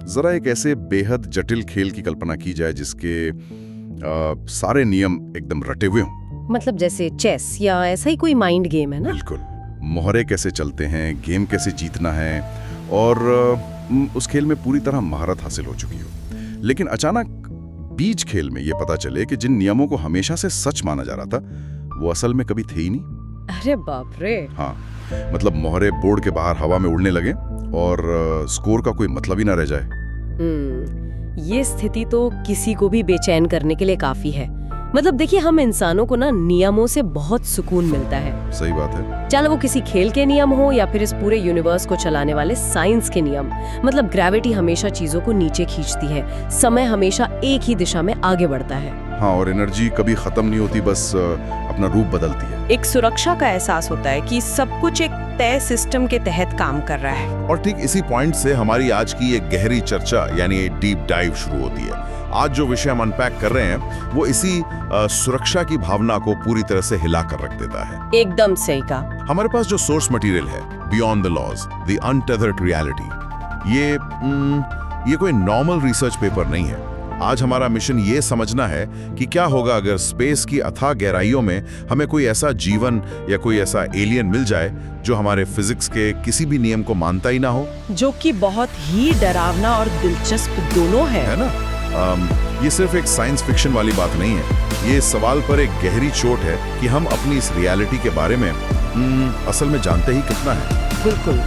जरा एक ऐसे बेहद जटिल खेल की कल्पना की जाए जिसके सारे नियम एकदम रटे हुए हों। मतलब जैसे चेस या ऐसा ही कोई माइंड गेम है ना? बिल्कुल। मोहरे कैसे चलते हैं, गेम कैसे जीतना है, और उस खेल में पूरी तरह महारत हासिल हो चुकी हो। लेकिन अचानक बीच खेल में ये पता चले कि जिन नियमों को हमेशा से सच माना जा रहा था वो असल में कभी थे ही नहीं। अरे बाप रे। हाँ, मतलब मोहरे बोर्ड के बाहर हवा में उड़ने लगे और स्कोर का कोई मतलब ही ना रह जाए। ये स्थिति तो किसी को भी बेचैन करने के लिए काफी है। मतलब देखिए, हम इंसानों को ना नियमों से बहुत सुकून मिलता है। सही बात है। चाहे वो किसी खेल के नियम हो या फिर इस पूरे यूनिवर्स को चलाने वाले साइंस के नियम। मतलब ग्रेविटी हमेशा चीजों को नीचे खींचती है, समय हमेशा एक ही दिशा में आगे बढ़ता है। हाँ, और एनर्जी कभी खत्म नहीं होती, बस अपना रूप बदलती है। एक सुरक्षा का एहसास होता है कि सब कुछ एक तय सिस्टम के तहत काम कर रहा है। और ठीक इसी पॉइंट से हमारी आज की एक गहरी चर्चा यानी डीप डाइव शुरू होती है। आज जो विषय हम अनपैक कर रहे हैं वो इसी सुरक्षा की भावना को पूरी तरह से हिला कर रख देता है। एकदम सही कहा। हमारे पास जो सोर्स मटेरियल है, beyond the laws, the untethered reality, ये कोई नॉर्मल रिसर्च पेपर नहीं है। आज हमारा मिशन ये समझना है कि क्या होगा अगर स्पेस की अथाह गहराइयों में हमें कोई ऐसा जीवन या कोई ऐसा एलियन मिल जाए जो हमारे फिजिक्स के किसी भी नियम को मानता ही ना हो। जो कि बहुत ही डरावना और दिलचस्प दोनों है ना? ये सिर्फ एक साइंस फिक्शन वाली बात नहीं है। ये सवाल पर एक गहरी चोट है कि हम अपनी इस रियलिटी के बारे में असल में जानते ही कितना है। बिल्कुल।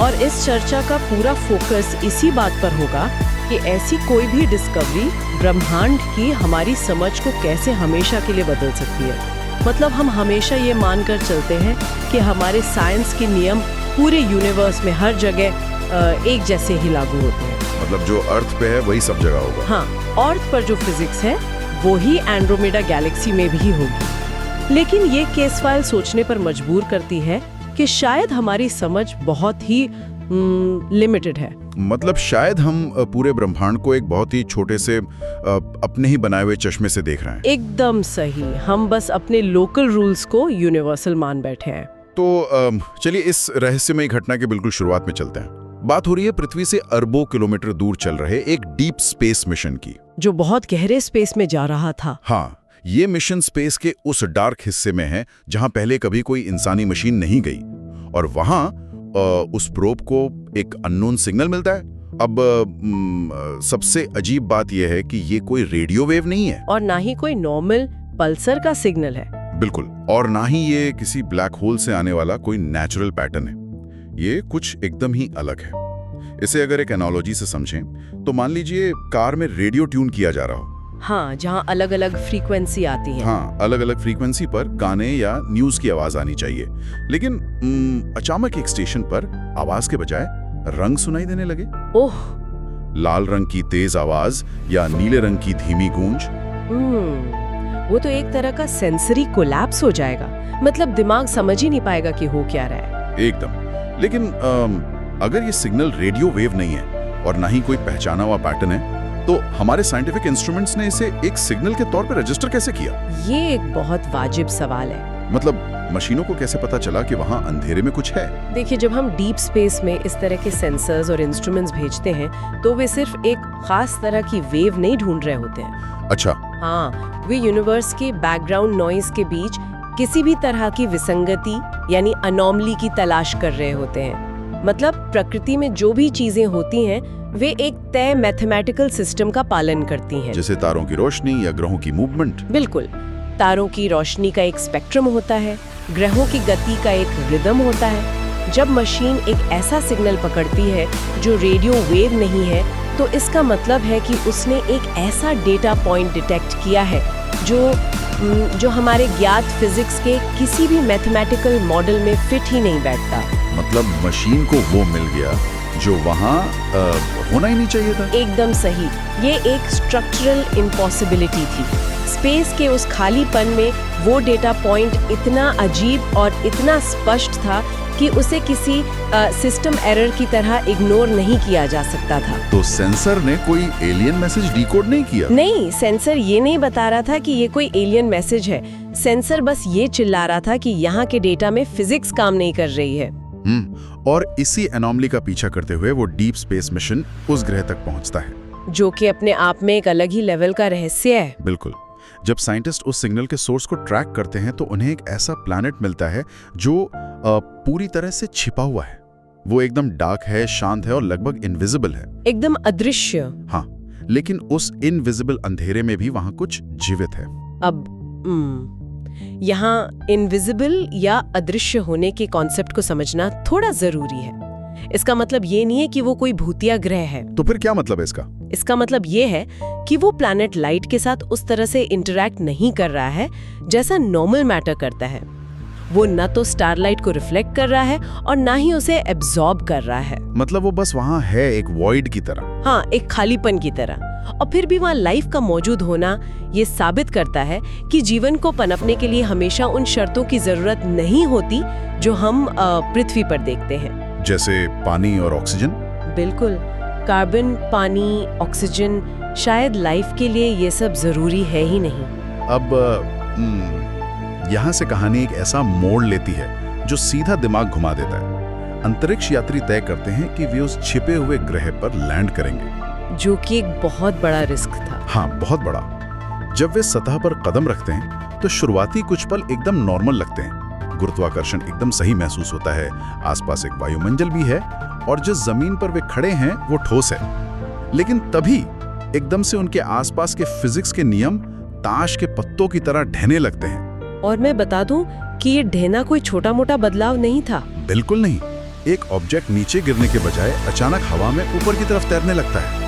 और इस चर्चा का पूरा फोकस इसी बात पर होगा कि ऐसी कोई भी डिस्कवरी ब्रह्मांड की हमारी समझ को कैसे हमेशा के लिए बदल सकती है। मतलब हम हमेशा ये मानकर चलते हैं कि हमारे साइंस के नियम पूरे यूनिवर्स में हर जगह एक जैसे ही लागू होते हैं। मतलब जो अर्थ पे है वही सब जगह होगा। हाँ, अर्थ पर जो फिजिक्स है वो ही एंड्रोमेडा गैलेक्सी में भी होगी। लेकिन ये केस फाइल सोचने पर मजबूर करती है कि शायद हमारी समझ बहुत ही लिमिटेड है। मतलब शायद हम पूरे ब्रह्मांड को एक बहुत ही छोटे से अपने ही बनाए हुए चश्मे से देख रहे हैं। एकदम सही। हम बस अपने लोकल रूल्स को यूनिवर्सल मान बैठे हैं। तो चलिए इस रहस्यमयी घटना के बिल्कुल शुरुआत में चलते हैं। बात हो रही है पृथ्वी से अरबों किलोमीटर दूर चल रहे एक डीप स्पेस मिशन की, जो बहुत गहरे स्पेस में जा रहा था। हाँ, ये मिशन स्पेस के उस डार्क हिस्से में है जहां पहले कभी कोई इंसानी मशीन नहीं गई, और वहां उस प्रोब को एक अननोन सिग्नल मिलता है। अब सबसे अजीब बात यह है कि ये कोई रेडियो वेव नहीं है और ना ही कोई नॉर्मल पल्सर का सिग्नल है। बिल्कुल। और ना ही ये किसी ब्लैक होल से आने वाला कोई नेचुरल पैटर्न है। ये कुछ एकदम ही अलग है। इसे अगर एक एनालॉजी से समझें तो मान लीजिए कार में रेडियो ट्यून किया जा रहा हो। हाँ, जहाँ अलग अलग फ्रीक्वेंसी आती है। हाँ, अलग अलग फ्रीक्वेंसी पर गाने या न्यूज की आवाज आनी चाहिए। लेकिन अचानक एक स्टेशन पर आवाज के बजाय रंग सुनाई देने लगे। ओह! लाल रंग की तेज आवाज या नीले रंग की धीमी गूंज। वो तो एक तरह का सेंसरी कोलैप्स हो जाएगा। मतलब दिमाग समझ ही नहीं पाएगा कि हो क्या रहा है। एकदम। लेकिन अगर ये सिग्नल रेडियो वेव नहीं है और ना ही कोई पहचाना हुआ पैटर्न है, तो हमारे साइंटिफिक इंस्ट्रूमेंट्स ने इसे एक सिग्नल के तौर पर रजिस्टर कैसे किया? ये एक बहुत वाजिब सवाल है। मतलब मशीनों को कैसे पता चला कि वहाँ अंधेरे में कुछ है? देखिए, जब हम डीप स्पेस में इस तरह के सेंसर्स और इंस्ट्रूमेंट्स भेजते हैं तो वे सिर्फ एक खास तरह की वेव नहीं ढूंढ रहे होते हैं। अच्छा। हाँ, वे यूनिवर्स के बैकग्राउंड नॉइज के बीच किसी भी तरह की विसंगति यानी अनोमली की तलाश कर रहे होते हैं। मतलब प्रकृति में जो भी चीजें होती हैं वे एक तय मैथमेटिकल सिस्टम का पालन करती हैं। जैसे तारों की रोशनी या ग्रहों की मूवमेंट। बिल्कुल। तारों की रोशनी का एक स्पेक्ट्रम होता है, ग्रहों की गति का एक रिदम होता है। जब मशीन एक ऐसा सिग्नल पकड़ती है जो रेडियो वेव नहीं है, तो इसका मतलब है कि उसने एक ऐसा डेटा पॉइंट डिटेक्ट किया है जो हमारे ज्ञात फिजिक्स के किसी भी मैथमेटिकल मॉडल में फिट ही नहीं बैठता। मतलब मशीन को वो मिल गया जो वहाँ होना ही नहीं चाहिए था। एकदम सही। ये एक स्ट्रक्चरल इम्पॉसिबिलिटी थी। स्पेस के उस खालीपन में वो डेटा पॉइंट इतना अजीब और इतना स्पष्ट था कि उसे किसी सिस्टम एरर की तरह इग्नोर नहीं किया जा सकता था। तो सेंसर ने कोई एलियन मैसेज डिकोड नहीं किया? नहीं, सेंसर ये नहीं बता रहा था कि ये कोई एलियन मैसेज है। सेंसर बस ये चिल्ला रहा था कि यहाँ के डेटा में फिजिक्स काम नहीं कर रही है। और इसी एनॉमली का पीछा करते हुए वो डीप स्पेस मिशन उस ग्रह तक पहुंचता है, जो कि अपने आप में एक अलग ही लेवल का रहस्य है। बिल्कुल। जब साइंटिस्ट उस सिग्नल के सोर्स को ट्रैक करते हैं तो उन्हें एक ऐसा प्लैनेट मिलता है जो पूरी तरह से छिपा हुआ है। वो एकदम डार्क है, शांत है और लगभग इनविजिबल है। एकदम अदृश्य। हाँ, लेकिन उस इनविजिबल अंधेरे में भी वहां कुछ जीवित है। अब यहाँ इनविजिबल या अदृश्य होने के कॉन्सेप्ट को समझना थोड़ा जरूरी है। इसका मतलब ये नहीं है कि वो कोई भूतिया ग्रह है। तो फिर क्या मतलब है इसका? इसका मतलब ये है कि वो प्लैनेट लाइट के साथ उस तरह से इंटरैक्ट नहीं कर रहा है जैसा नॉर्मल मैटर करता है। वो न तो स्टारलाइट को रिफ्लेक्ट कर रहा है और ना ही उसे एब्जॉर्ब कर रहा है। मतलब वो बस वहां है, एक वॉइड की तरह। हाँ, एक खालीपन की तरह। और फिर भी वहाँ लाइफ का मौजूद होना ये साबित करता है कि जीवन को पनपने के लिए हमेशा उन शर्तों की जरूरत नहीं होती जो हम पृथ्वी पर देखते हैं, जैसे पानी और ऑक्सीजन। बिल्कुल। कार्बन, पानी, ऑक्सीजन, शायद लाइफ के लिए ये सब जरूरी है ही नहीं। अब यहाँ से कहानी एक ऐसा मोड़ लेती है जो सीधा दिमाग घुमा देता है। अंतरिक्ष यात्री तय करते हैं कि वे उस छिपे हुए ग्रह पर लैंड करेंगे, जो कि एक बहुत बड़ा रिस्क था। हाँ, बहुत बड़ा। जब वे सतह पर कदम रखते हैं तो शुरुआती कुछ पल एकदम नॉर्मल लगते हैं। गुरुत्वाकर्षण एकदम सही महसूस होता है, आसपास एक वायुमंडल भी है और जिस जमीन पर वे खड़े हैं वो ठोस है। लेकिन तभी एकदम से उनके आसपास के फिजिक्स के नियम ताश के पत्तों की तरह ढहने लगते हैं। और मैं बता दूं कि ये ढहना कोई छोटा मोटा बदलाव नहीं था। बिल्कुल नहीं। एक ऑब्जेक्ट नीचे गिरने के बजाय अचानक हवा में ऊपर की तरफ तैरने लगता है।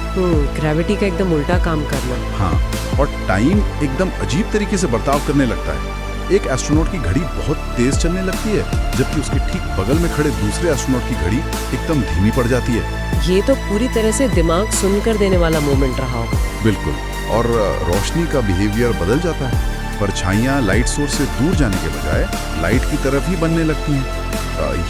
ग्रेविटी का एकदम उल्टा काम करना। हाँ, और टाइम एकदम अजीब तरीके से बर्ताव करने लगता है। एक एस्ट्रोनॉट की घड़ी बहुत तेज चलने लगती है, जबकि उसके ठीक बगल में खड़े दूसरे एस्ट्रोनॉट की घड़ी एकदम धीमी पड़ जाती है। ये तो पूरी तरह से दिमाग सुनकर देने वाला मोमेंट रहा होगा। बिल्कुल। और रोशनी का बिहेवियर बदल जाता है। परछाइयाँ लाइट सोर्स से दूर जाने के बजाय लाइट की तरफ ही बनने लगती हैं।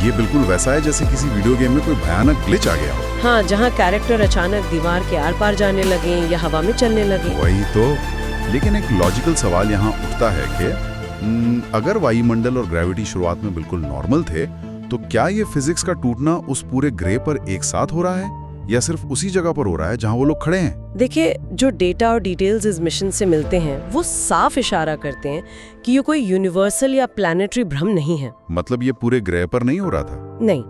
ये बिल्कुल वैसा है जैसे किसी वीडियो गेम में कोई भयानक ग्लिच आ गया हो। हाँ, जहाँ कैरेक्टर अचानक दीवार के आर पार जाने लगे या हवा में चलने लगे। वही तो। लेकिन एक लॉजिकल सवाल यहाँ उठता है कि अगर वायुमंडल और ग्रेविटी शुरुआत में बिल्कुल नॉर्मल थे, तो क्या ये फिजिक्स का टूटना उस पूरे ग्रह पर एक साथ हो रहा है या सिर्फ उसी जगह पर हो रहा है जहां वो लोग खड़े हैं? देखिए, जो डेटा और डिटेल्स इस मिशन से मिलते हैं वो साफ इशारा करते हैं कि ये कोई यूनिवर्सल या प्लैनेटरी भ्रम नहीं है। मतलब ये पूरे ग्रह पर नहीं हो रहा था? नहीं।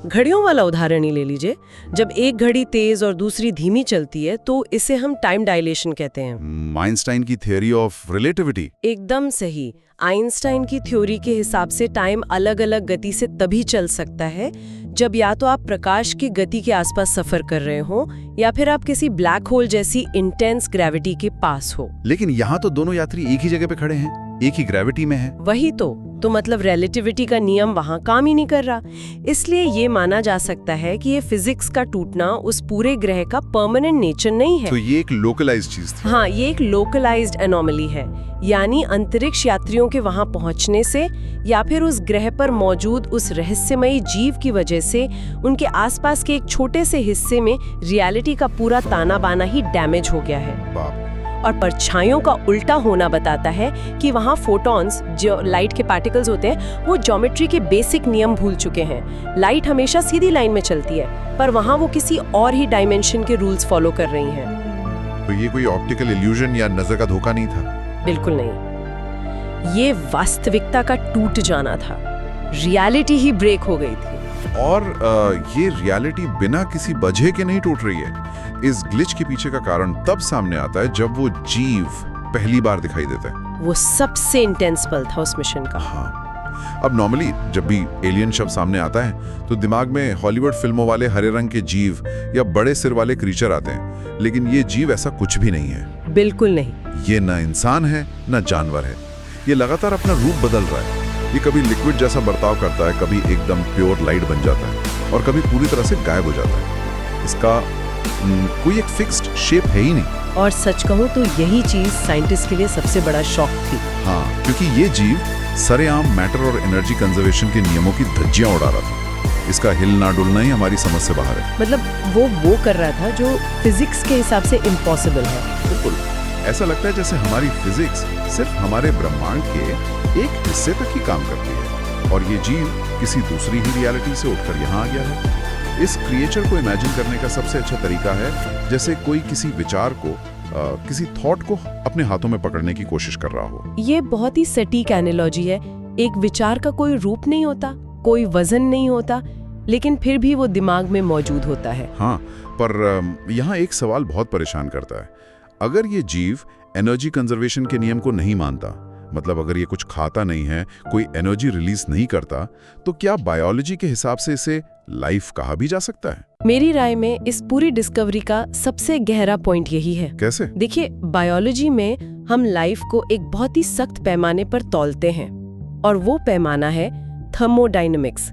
घड़ियों वाला उदाहरण ही ले लीजिए। जब एक घड़ी तेज और दूसरी धीमी चलती है तो इसे हम टाइम डायलेशन कहते हैं। आइंस्टाइन की थ्योरी ऑफ रिलेटिविटी। एकदम सही। आइंस्टाइन की थ्योरी के हिसाब से टाइम अलग अलग गति से तभी चल सकता है जब या तो आप प्रकाश की गति के आसपास सफर कर रहे हो या फिर आप किसी ब्लैक होल जैसी इंटेंस ग्रेविटी के पास हो। लेकिन यहाँ तो दोनों यात्री एक ही जगह पे खड़े हैं, एक ही ग्रेविटी में है। वही तो मतलब रिलेटिविटी का नियम वहाँ काम ही नहीं कर रहा। इसलिए ये माना जा सकता है कि ये फिजिक्स का टूटना उस पूरे ग्रह का परमानेंट नेचर नहीं है। तो ये एक लोकलाइज्ड चीज थी। हाँ, ये एक लोकलाइज्ड एनोमली है। यानी अंतरिक्ष यात्रियों के वहां पहुंचने से या फिर उस ग्रह पर मौजूद उस रहस्यमयी जीव की वजह से उनके आसपास के एक छोटे से हिस्से में रियलिटी का पूरा ताना बाना ही डैमेज हो गया है। बाप। और परछाइयों का उल्टा होना बताता है कि वहाँ फोटॉन्स, जो लाइट के पार्टिकल्स होते हैं, वो ज्योमेट्री के बेसिक नियम भूल चुके हैं। लाइट हमेशा सीधी लाइन में चलती है, पर वहाँ वो किसी और ही डायमेंशन के रूल्स फॉलो कर रही हैं। तो ये कोई ऑप्टिकल इल्यूजन या नजर का धोखा नहीं था? बिल्कुल नहीं। ये वास्तविकता का टूट जाना था। रियलिटी ही ब्रेक हो गई थी। और ये रियलिटी बिना किसी वजह के नहीं टूट रही है। इस ग्लिच के पीछे का कारण तब सामने आता है जब वो जीव पहली बार दिखाई देता है। वो सबसे इंटेंस पल था उस मिशन का। हाँ। अब नॉर्मली जब भी एलियन शब्द सामने आता है तो दिमाग में हॉलीवुड फिल्मों वाले हरे रंग के जीव या बड़े सिर वाले क्रीचर आते हैं, लेकिन ये जीव ऐसा कुछ भी नहीं है। बिल्कुल नहीं। ये न इंसान है न जानवर है। ये लगातार अपना रूप बदल रहा है। ये कभी लिक्विड जैसा बर्ताव करता है, कभी एकदम प्योर लाइट बन जाता है और कभी पूरी तरह से गायब हो जाता है। इसका कोई एक फिक्स्ड शेप है ही नहीं। और सच कहूं तो यही चीज साइंटिस्ट के लिए सबसे बड़ा शॉक थी। हाँ, क्योंकि ये जीव सरेआम मैटर और एनर्जी कंजर्वेशन के नियमों की धज्जियां उड़ा रहा था। इसका हिलना डुलना ही हमारी समझ से बाहर है। मतलब वो कर रहा था जो फिजिक्स के हिसाब से इम्पॉसिबल है। बिल्कुल। ऐसा लगता है जैसे हमारी फिजिक्स सिर्फ हमारे ब्रह्मांड के एक हिस्से तक ही काम करती है और ये जीव किसी दूसरी ही रियलिटी से उठकर यहाँ आ गया है। इस क्रिएचर को इमेजिन करने का सबसे अच्छा तरीका है जैसे कोई किसी विचार को किसी थॉट को अपने हाथों में पकड़ने की कोशिश कर रहा हो। ये बहुत ही सटीक एनालॉजी है। एक विचार का कोई रूप नहीं होता, कोई वजन नहीं होता, लेकिन फिर भी वो दिमाग में मौजूद होता है। हाँ, पर यहाँ एक सवाल बहुत परेशान करता है। अगर ये जीव एनर्जी कंजर्वेशन के नियम को नहीं मानता, मतलब अगर ये कुछ खाता नहीं है, कोई एनर्जी रिलीज नहीं करता, तो क्या बायोलॉजी के हिसाब से इसे लाइफ कहा भी जा सकता है? मेरी राय में इस पूरी डिस्कवरी का सबसे गहरा पॉइंट यही है। कैसे? देखिए, बायोलॉजी में हम लाइफ को एक बहुत ही सख्त पैमाने पर तौलते हैं, और वो पैमाना है थर्मोडायनेमिक्स।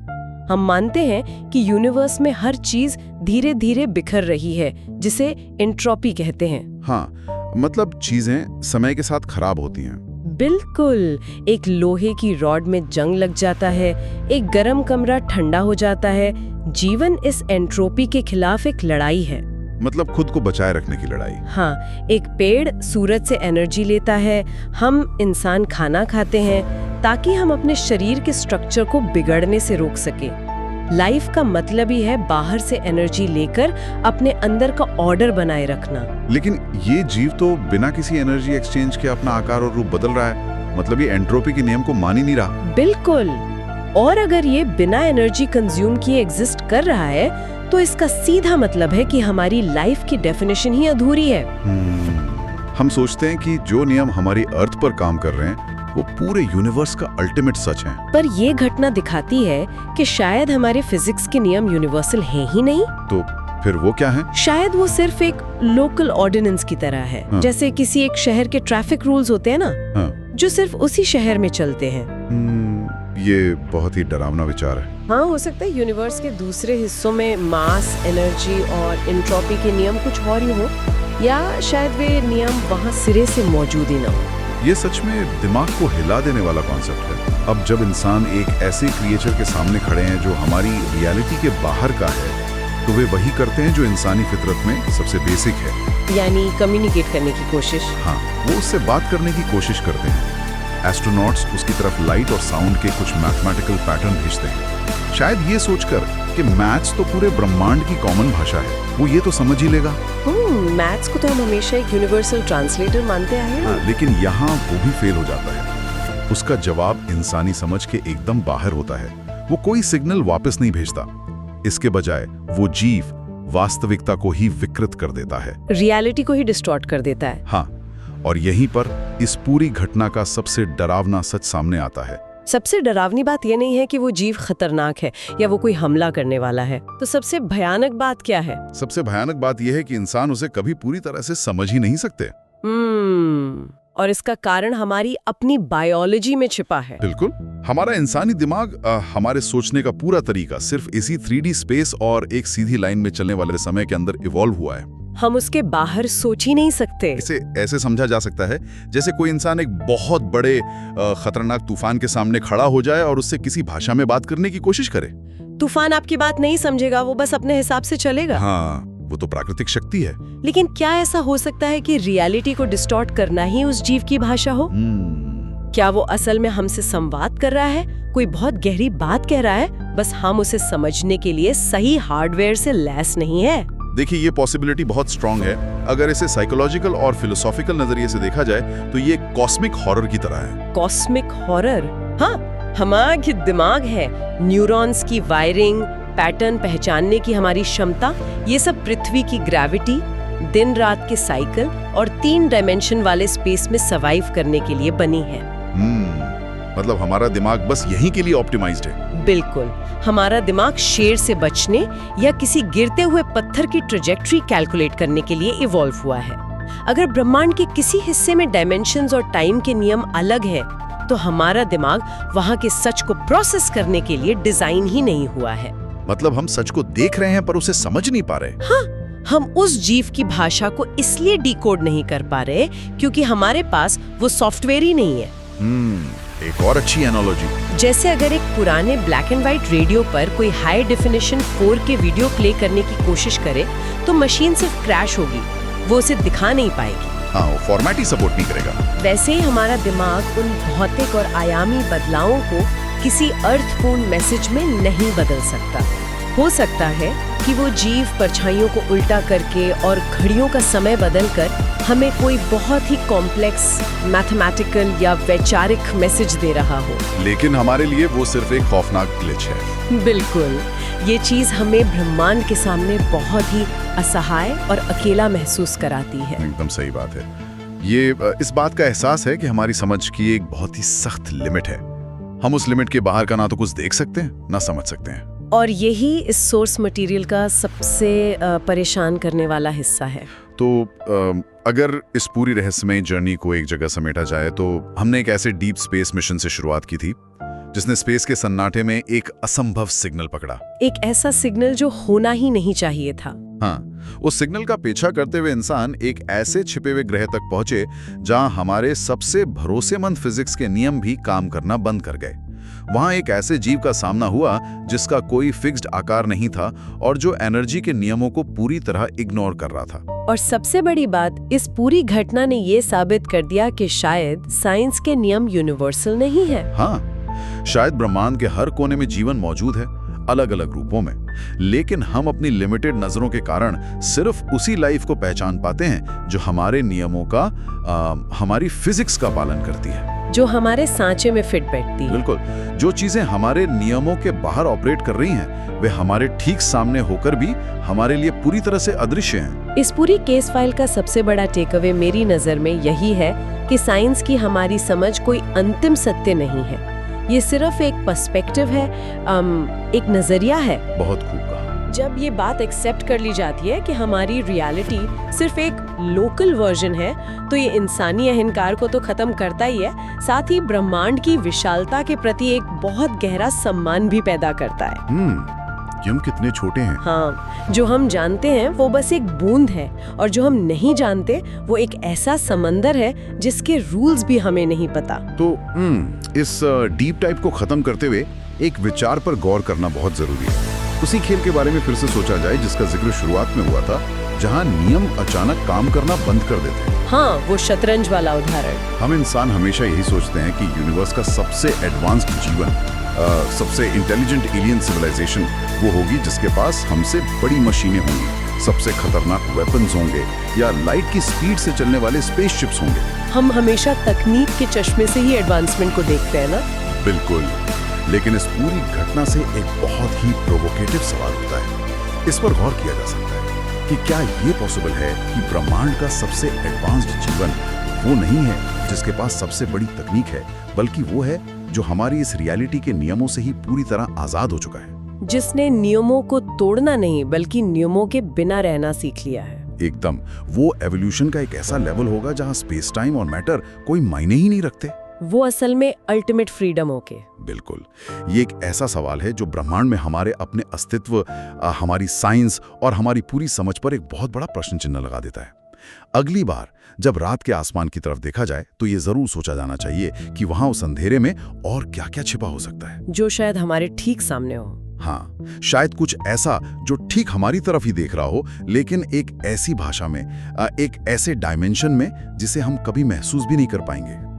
हम मानते हैं कि यूनिवर्स में हर चीज धीरे धीरे बिखर रही है, जिसे एंट्रोपी कहते हैं। हाँ, मतलब चीजें समय के साथ खराब होती हैं। बिल्कुल। एक लोहे की रॉड में जंग लग जाता है, एक गर्म कमरा ठंडा हो जाता है। जीवन इस एंट्रोपी के खिलाफ एक लड़ाई है, मतलब खुद को बचाए रखने की लड़ाई। हाँ, एक पेड़ सूरज से एनर्जी लेता है, हम इंसान खाना खाते हैं ताकि हम अपने शरीर के स्ट्रक्चर को बिगड़ने से रोक सके। लाइफ का मतलब ही है बाहर से एनर्जी लेकर अपने अंदर का ऑर्डर बनाए रखना। लेकिन ये जीव तो बिना किसी एनर्जी एक्सचेंज के अपना आकार और रूप बदल रहा है, मतलब ये एंट्रोपी के नियम को मान ही नहीं रहा। बिल्कुल। और अगर ये बिना एनर्जी कंज्यूम किए एग्जिस्ट कर रहा है, तो इसका सीधा मतलब है कि हमारी लाइफ की डेफिनेशन ही अधूरी है। हम सोचते हैं कि जो नियम हमारी अर्थ पर काम कर रहे हैं वो पूरे यूनिवर्स का अल्टीमेट सच है। पर ये घटना दिखाती है कि शायद हमारे फिजिक्स के नियम यूनिवर्सल हैं ही नहीं। तो फिर वो क्या है? शायद वो सिर्फ एक लोकल ऑर्डिनेंस की तरह है। हाँ। जैसे किसी एक शहर के ट्रैफिक रूल्स होते हैं ना, हाँ। जो सिर्फ उसी शहर में चलते हैं। ये बहुत ही डरावना विचार है। हाँ, हो सकता है यूनिवर्स के दूसरे हिस्सों में मास, एनर्जी और एंट्रोपी के नियम कुछ और ही हो, या शायद वे नियम वहाँ सिरे से मौजूद ही ना हो। ये सच में दिमाग को हिला देने वाला कॉन्सेप्ट है। अब जब इंसान एक ऐसे क्रिएचर के सामने खड़े हैं जो हमारी रियलिटी के बाहर का है, तो वे वही करते हैं जो इंसानी फितरत में सबसे बेसिक है, यानी कम्युनिकेट करने की कोशिश। हाँ, वो उससे बात करने की कोशिश करते हैं। एस्ट्रोनॉट्स उसकी तरफ लाइट और साउंड के कुछ मैथमेटिकल पैटर्न भेजते हैं, शायद ये सोचकर कि मैथ्स तो पूरे ब्रह्मांड की कॉमन भाषा है, वो ये तो समझ ही लेगा। मैथ्स को तो हम हमेशा एक यूनिवर्सल ट्रांसलेटर मानते आए हैं। हाँ, लेकिन यहाँ वो भी फेल हो जाता है। उसका जवाब इंसानी समझ के एकदम बाहर होता है। वो कोई सिग्नल वापस नहीं भेजता, इसके बजाय वो जीव वास्तविकता को ही विकृत कर देता है, रियलिटी को ही डिस्टॉर्ट कर देता है। हाँ, और यहीं पर इस पूरी घटना का सबसे डरावना सच सामने आता है। सबसे डरावनी बात यह नहीं है कि वो जीव खतरनाक है या वो कोई हमला करने वाला है, तो सबसे भयानक बात क्या है? सबसे भयानक बात यह है कि इंसान उसे कभी पूरी तरह से समझ ही नहीं सकते। और इसका कारण हमारी अपनी बायोलॉजी में छिपा है। बिल्कुल, हमारा इंसानी दिमाग, हमारे सोचने का पूरा तरीका सिर्फ इसी 3D स्पेस और एक सीधी लाइन में चलने वाले समय के अंदर इवॉल्व हुआ है। हम उसके बाहर सोच ही नहीं सकते। इसे ऐसे समझा जा सकता है जैसे कोई इंसान एक बहुत बड़े खतरनाक तूफान के सामने खड़ा हो जाए और उससे किसी भाषा में बात करने की कोशिश करे। तूफान आपकी बात नहीं समझेगा, वो बस अपने हिसाब से चलेगा। हाँ, वो तो प्राकृतिक शक्ति है। लेकिन क्या ऐसा हो सकता है कि रियलिटी को डिस्टॉर्ट करना ही उस जीव की भाषा हो? क्या वो असल में हमसे संवाद कर रहा है, कोई बहुत गहरी बात कह रहा है, बस हम उसे समझने के लिए सही हार्डवेयर से लैस नहीं है? देखिए, ये पॉसिबिलिटी बहुत स्ट्रांग है। अगर इसे साइकोलॉजिकल और फिलोसॉफिकल नजरिए से देखा जाए तो ये कॉस्मिक हॉरर की तरह है। Cosmic horror? हाँ, हमारा जो दिमाग है, न्यूरॉन्स की वायरिंग, पैटर्न पहचानने की हमारी क्षमता, ये सब पृथ्वी की ग्रेविटी, दिन रात के साइकिल और 3 डायमेंशन वाले स्पेस में सर्वाइव करने के लिए बनी है। मतलब हमारा दिमाग बस यहीं के लिए ऑप्टिमाइज्ड है। बिल्कुल, हमारा दिमाग शेर से बचने या किसी गिरते हुए पत्थर की ट्रेजेक्ट्री कैलकुलेट करने के लिए इवॉल्व हुआ है। अगर ब्रह्मांड के किसी हिस्से में डायमेंशंस और टाइम के नियम अलग हैं, तो हमारा दिमाग वहां के सच को प्रोसेस करने के लिए डिजाइन ही नहीं हुआ है। मतलब हम सच को देख रहे हैं पर उसे समझ नहीं पा रहे। हाँ, हम उस जीव की भाषा को इसलिए डिकोड नहीं कर पा रहे क्योंकि हमारे पास वो सॉफ्टवेयर ही नहीं है। एक और अच्छी एनालॉजी, जैसे अगर एक पुराने ब्लैक एंड व्हाइट रेडियो पर कोई high definition 4K video play करने की कोशिश करे तो मशीन सिर्फ क्रैश होगी, वो उसे दिखा नहीं पाएगी। हाँ, वो फॉर्मेट ही सपोर्ट नहीं करेगा। वैसे ही हमारा दिमाग उन भौतिक और आयामी बदलावों को किसी अर्थपूर्ण मैसेज में नहीं बदल सकता। हो सकता है कि वो जीव परछाइयों को उल्टा करके और घड़ियों का समय बदलकर हमें कोई बहुत ही कॉम्प्लेक्स मैथमेटिकल या वैचारिक मैसेज दे रहा हो। लेकिन हमारे लिए वो सिर्फ एक खौफनाक ग्लिच है। बिल्कुल, ये चीज हमें ब्रह्मांड के सामने बहुत ही असहाय और अकेला महसूस कराती है। एकदम सही बात है। ये इस बात का एहसास है कि हमारी समझ की एक बहुत ही सख्त लिमिट है। हम उस लिमिट के बाहर का ना तो कुछ देख सकते हैं ना समझ सकते हैं। और यही इस सोर्स मटेरियल का सबसे परेशान करने वाला हिस्सा है। तो अगर इस पूरी रहस्यमय जर्नी को एक जगह समेटा जाए तो हमने एक ऐसे डीप स्पेस मिशन से शुरुआत की थी जिसने स्पेस के सन्नाटे में एक असंभव सिग्नल पकड़ा। एक ऐसा सिग्नल जो होना ही नहीं चाहिए था। हाँ, उस सिग्नल का पीछा करते हुए इंसान एक ऐसे छिपे हुए ग्रह तक पहुंचे जहां हमारे सबसे भरोसेमंद फिजिक्स के नियम भी काम करना बंद कर गए। वहां एक ऐसे जीव का सामना हुआ जिसका कोई फिक्स्ड आकार नहीं था और जो एनर्जी के नियमों को पूरी तरह इग्नोर कर रहा था। और सबसे बड़ी बात, इस पूरी घटना ने ये साबित कर दिया कि शायद साइंस के नियम यूनिवर्सल नहीं है। हाँ, शायद ब्रह्मांड के हर कोने में जीवन मौजूद है, अलग अलग रूपों में, लेकिन हम अपनी लिमिटेड नजरों के कारण सिर्फ उसी लाइफ को पहचान पाते हैं जो हमारे नियमों का हमारी फिजिक्स का पालन करती है, जो हमारे सांचे में फिट बैठती है। बिल्कुल, जो चीजें हमारे नियमों के बाहर ऑपरेट कर रही हैं वे हमारे ठीक सामने होकर भी हमारे लिए पूरी तरह से अदृश्य हैं। इस पूरी केस फाइल का सबसे बड़ा टेकअवे मेरी नजर में यही है कि साइंस की हमारी समझ कोई अंतिम सत्य नहीं है। ये सिर्फ एक पर्सपेक्टिव है, एक नजरिया है। बहुत खूब कहा। जब ये बात एक्सेप्ट कर ली जाती है कि हमारी रियलिटी सिर्फ एक लोकल वर्जन है, तो ये इंसानी अहंकार को तो खत्म करता ही है, साथ ही ब्रह्मांड की विशालता के प्रति एक बहुत गहरा सम्मान भी पैदा करता है। कि हम कितने छोटे हैं। हाँ, जो हम जानते हैं वो बस एक बूंद है, और जो हम नहीं जानते वो एक ऐसा समंदर है जिसके रूल्स भी हमें नहीं पता। तो इस डीप टाइप को खत्म करते हुए एक विचार पर गौर करना बहुत जरूरी है। उसी खेल के बारे में फिर से सोचा जाए जिसका जिक्र शुरुआत में हुआ था, जहां नियम अचानक काम करना बंद कर देते हैं। हाँ, वो शतरंज वाला उदाहरण। हम इंसान हमेशा यही सोचते हैं कि यूनिवर्स का सबसे एडवांस्ड जीवन, सबसे इंटेलिजेंट एलियन सिविलाइजेशन वो होगी जिसके पास हमसे बड़ी मशीनें होंगी, सबसे खतरनाक वेपन्स होंगे या लाइट की स्पीड से चलने वाले स्पेसशिप्स होंगे। हम हमेशा तकनीक के चश्मे से ही एडवांसमेंट को देखते हैं ना। बिल्कुल, लेकिन इस पूरी घटना से एक बहुत ही प्रोवोकेटिव सवाल उठता है। इस पर गौर किया जा सकता है कि क्या ये पॉसिबल है कि ब्रह्मांड का सबसे एडवांस्ड जीवन वो नहीं है जिसके पास सबसे बड़ी तकनीक है, बल्कि वो है जो हमारी इस रियलिटी के नियमों से ही पूरी तरह आजाद हो चुका है, जिसने नियमों को तोड़ना नहीं बल्कि नियमों के बिना रहना सीख लिया है। एकदम, वो एवोल्यूशन का एक ऐसा लेवल होगा जहां स्पेस टाइम और मैटर कोई मायने ही नहीं रखते। वो असल में अल्टीमेट फ्रीडम होके। बिल्कुल, ये एक ऐसा सवाल है जो ब्रह्मांड में हमारे अपने अस्तित्व, हमारी साइंस और हमारी पूरी समझ पर एक बहुत बड़ा प्रश्न चिन्ह लगा देता है। अगली बार जब रात के आसमान की तरफ देखा जाए तो ये जरूर सोचा जाना चाहिए कि वहां उस अंधेरे में और क्या-क्या छिपा हो सकता है, जो शायद हमारे ठीक सामने हो। हाँ, शायद कुछ ऐसा जो ठीक हमारी तरफ ही देख रहा हो, लेकिन एक ऐसी भाषा में, एक ऐसे डायमेंशन में जिसे हम कभी महसूस भी नहीं कर पाएंगे।